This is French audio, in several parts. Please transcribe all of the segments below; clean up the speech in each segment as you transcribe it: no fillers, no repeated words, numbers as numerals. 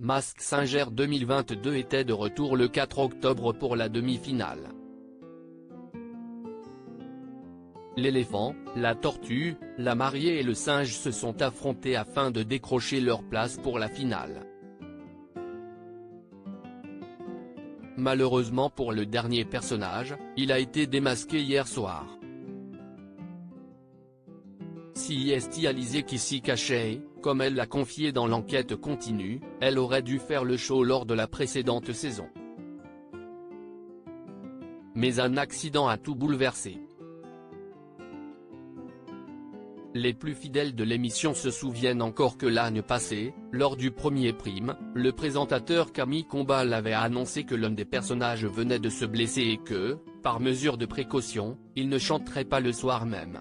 Mask Singer 2022 était de retour le 4 octobre pour la demi-finale. L'éléphant, la tortue, la mariée et le singe se sont affrontés afin de décrocher leur place pour la finale. Malheureusement pour le dernier personnage, il a été démasqué hier soir. Si est Alizée qui s'y cachait, comme elle l'a confié dans l'enquête continue, elle aurait dû faire le show lors de la précédente saison. Mais un accident a tout bouleversé. Les plus fidèles de l'émission se souviennent encore que l'année passée, lors du premier prime, le présentateur Camille Combal avait annoncé que l'un des personnages venait de se blesser et que, par mesure de précaution, il ne chanterait pas le soir même.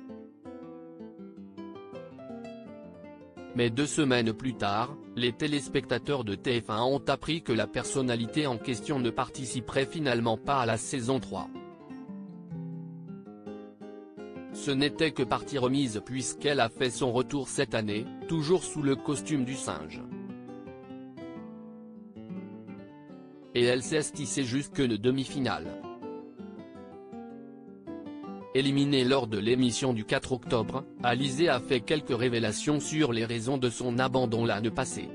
Mais 2 semaines plus tard, les téléspectateurs de TF1 ont appris que la personnalité en question ne participerait finalement pas à la saison 3. Ce n'était que partie remise puisqu'elle a fait son retour cette année, toujours sous le costume du singe. Et elle s'est tissée jusqu'une demi-finale. Éliminée lors de l'émission du 4 octobre, Alizée a fait quelques révélations sur les raisons de son abandon l'année passée.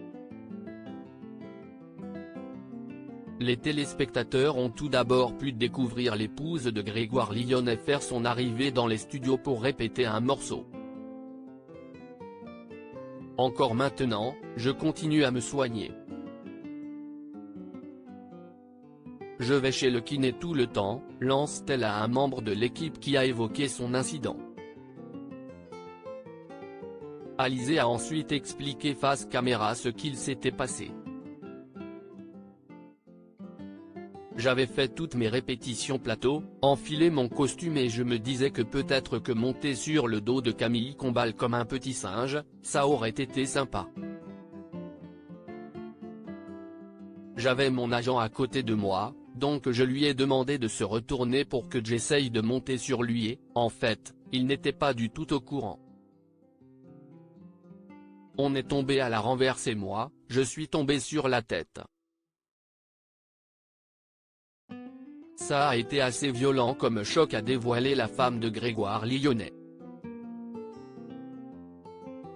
Les téléspectateurs ont tout d'abord pu découvrir l'épouse de Grégoire Lyonnet faire son arrivée dans les studios pour répéter un morceau. Encore maintenant, je continue à me soigner. Je vais chez le kiné tout le temps, lance-t-elle à un membre de l'équipe qui a évoqué son incident. Alizée a ensuite expliqué face caméra ce qu'il s'était passé. J'avais fait toutes mes répétitions plateau, enfilé mon costume et je me disais que peut-être que monter sur le dos de Camille Combal comme un petit singe, ça aurait été sympa. J'avais mon agent à côté de moi, donc je lui ai demandé de se retourner pour que j'essaye de monter sur lui et, en fait, il n'était pas du tout au courant. On est tombé à la renverse et moi, je suis tombé sur la tête. Ça a été assez violent comme choc, a dévoilé la femme de Grégoire Lyonnet.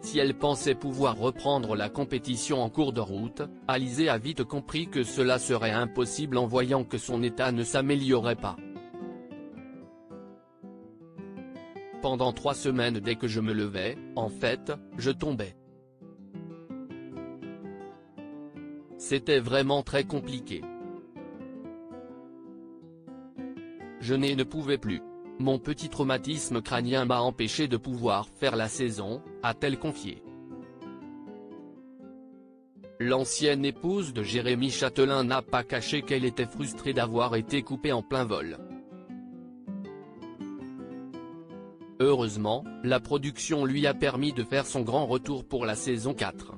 Si elle pensait pouvoir reprendre la compétition en cours de route, Alizée a vite compris que cela serait impossible en voyant que son état ne s'améliorait pas. Pendant 3 semaines dès que je me levais, en fait, je tombais. C'était vraiment très compliqué. Je ne pouvais plus. Mon petit traumatisme crânien m'a empêché de pouvoir faire la saison, a-t-elle confié. L'ancienne épouse de Jérémy Chatelain n'a pas caché qu'elle était frustrée d'avoir été coupée en plein vol. Heureusement, la production lui a permis de faire son grand retour pour la saison 4.